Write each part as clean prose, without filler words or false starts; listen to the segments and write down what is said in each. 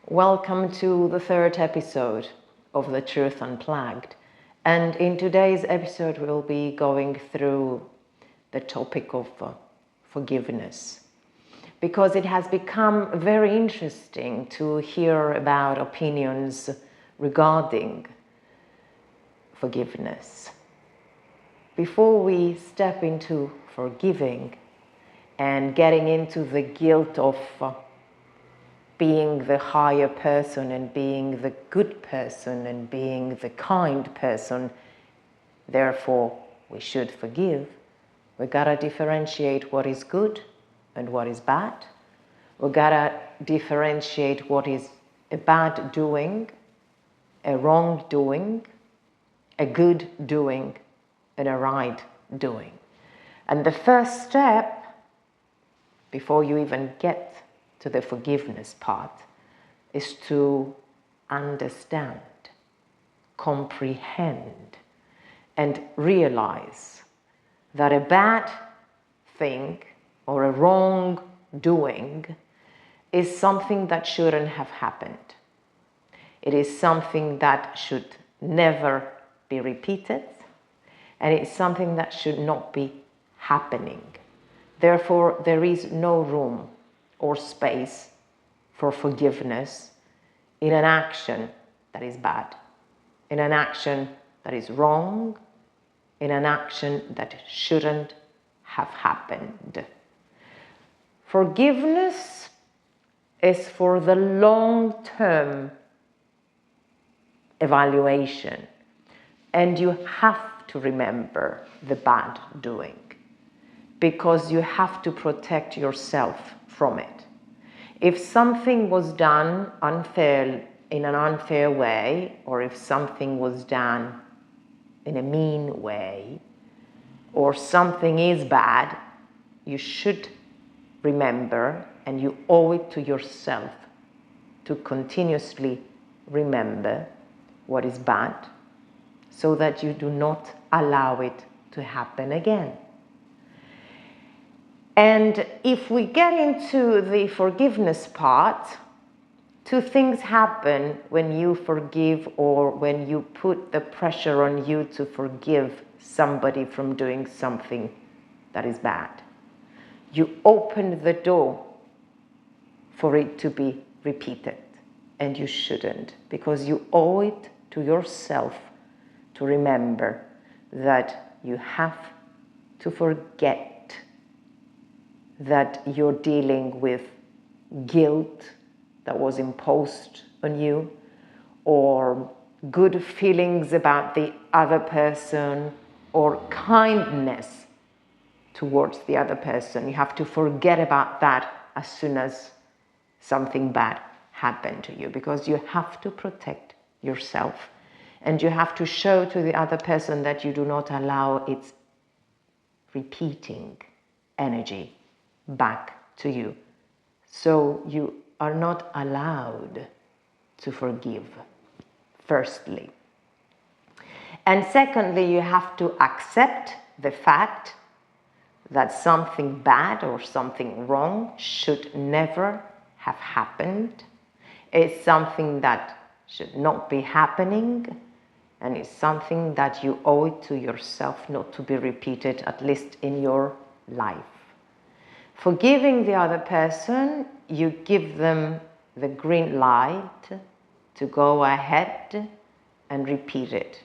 Welcome to the third episode of The Truth Unplugged. And in today's episode, we'll be going through the topic of forgiveness, because it has become very interesting to hear about opinions regarding forgiveness. Before we step into forgiving and getting into the guilt of being the higher person and being the good person and being the kind person, therefore we should forgive, we gotta differentiate what is good and what is bad. We gotta differentiate what is a bad doing, a wrong doing, a good doing, and a right doing. And the first step, before you even get to the forgiveness part, is to understand, comprehend, and realize that a bad thing or a wrong doing is something that shouldn't have happened. It is something that should never be repeated, and it's something that should not be happening. Therefore, there is no room or space for forgiveness in an action that is bad, in an action that is wrong, in an action that shouldn't have happened. Forgiveness is for the long-term evaluation, and you have to remember the bad doing, because you have to protect yourself from it. If something was done in an unfair way, or if something was done in a mean way, or something is bad, you should remember, and you owe it to yourself to continuously remember what is bad, so that you do not allow it to happen again. And if we get into the forgiveness part, two things happen when you forgive, or when you put the pressure on you to forgive somebody from doing something that is bad. You open the door for it to be repeated, and you shouldn't, because you owe it to yourself to remember that you have to forget that you're dealing with guilt that was imposed on you, or good feelings about the other person, or kindness towards the other person. You have to forget about that as soon as something bad happened to you, because you have to protect yourself, and you have to show to the other person that you do not allow its repeating energy back to you. So you are not allowed to forgive, firstly. And secondly, you have to accept the fact that something bad or something wrong should never have happened. It's something that should not be happening, and it's something that you owe it to yourself not to be repeated, at least in your life. Forgiving the other person, you give them the green light to go ahead and repeat it.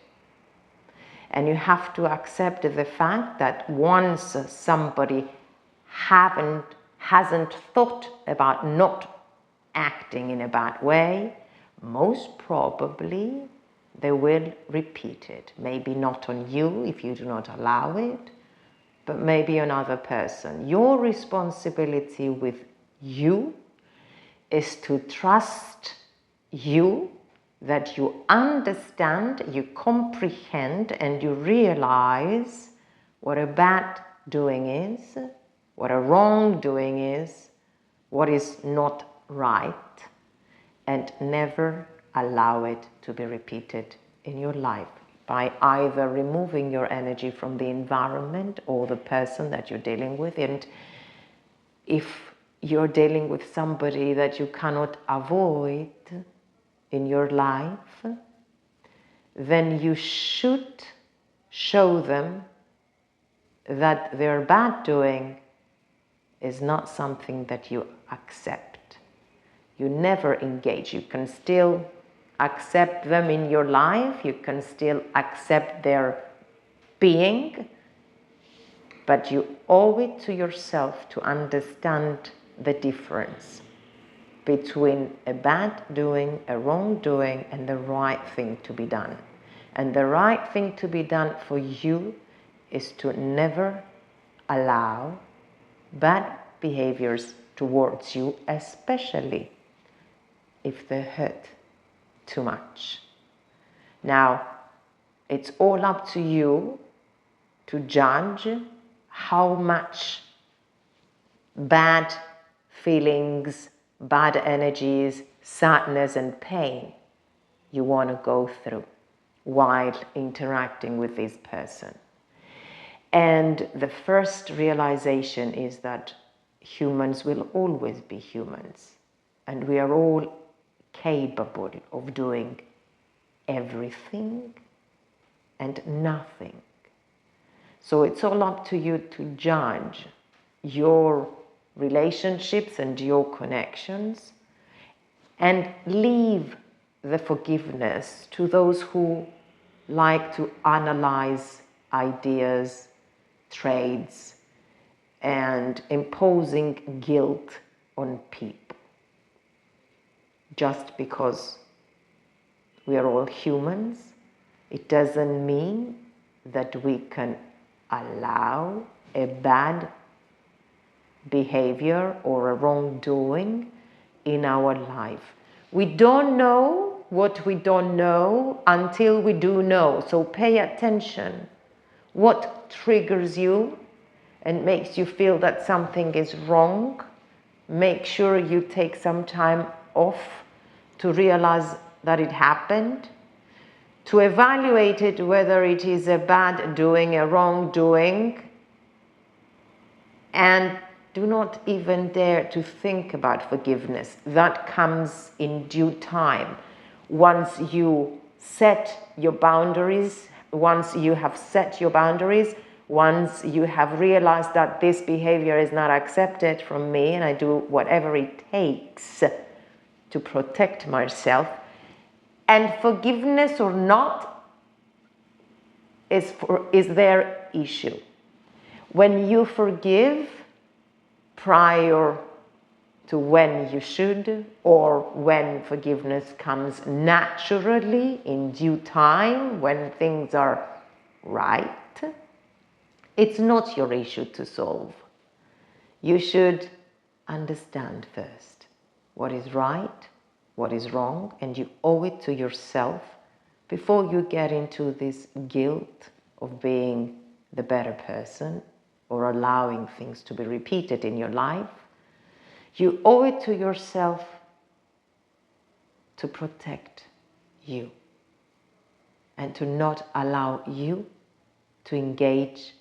And you have to accept the fact that once somebody hasn't thought about not acting in a bad way, most probably they will repeat it. Maybe not on you if you do not allow it, but maybe another person. Your responsibility with you is to trust you, that you understand, you comprehend, and you realize what a bad doing is, what a wrong doing is, what is not right, and never allow it to be repeated in your life, by either removing your energy from the environment or the person that you're dealing with. And if you're dealing with somebody that you cannot avoid in your life, then you should show them that their bad doing is not something that you accept. You never engage. You can still accept them in your life, you can still accept their being, but you owe it to yourself to understand the difference between a bad doing, a wrong doing, and the right thing to be done. And the right thing to be done for you is to never allow bad behaviors towards you, especially if they hurt too much. Now, it's all up to you to judge how much bad feelings, bad energies, sadness and pain you want to go through while interacting with this person. And the first realization is that humans will always be humans, and we are all capable of doing everything and nothing. So it's all up to you to judge your relationships and your connections and leave the forgiveness to those who like to analyze ideas, traits, and imposing guilt on people. Just because we are all humans, it doesn't mean that we can allow a bad behavior or a wrongdoing in our life. We don't know what we don't know until we do know. So pay attention. What triggers you and makes you feel that something is wrong? Make sure you take some time off to realize that it happened, to evaluate it, whether it is a bad doing, a wrong doing, and do not even dare to think about forgiveness. That comes in due time. Once you set your boundaries, once you have set your boundaries, once you have realized that this behavior is not accepted from me and I do whatever it takes to protect myself, and forgiveness or not is their issue. When you forgive prior to when you should, or when forgiveness comes naturally in due time, when things are right, it's not your issue to solve. You should understand first what is right, what is wrong, and you owe it to yourself before you get into this guilt of being the better person or allowing things to be repeated in your life. You owe it to yourself to protect you and to not allow you to engage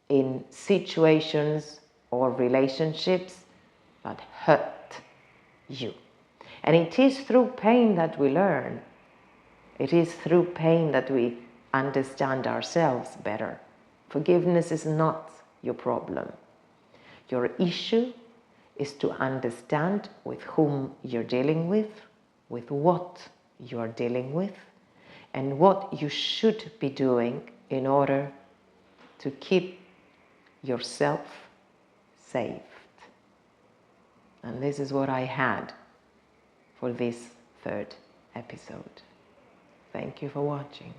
in situations or relationships that hurt you. And it is through pain that we learn. It is through pain that we understand ourselves better. Forgiveness is not your problem. Your issue is to understand with whom you're dealing with what you're dealing with, and what you should be doing in order to keep yourself safe. And this is what I had for this third episode. Thank you for watching.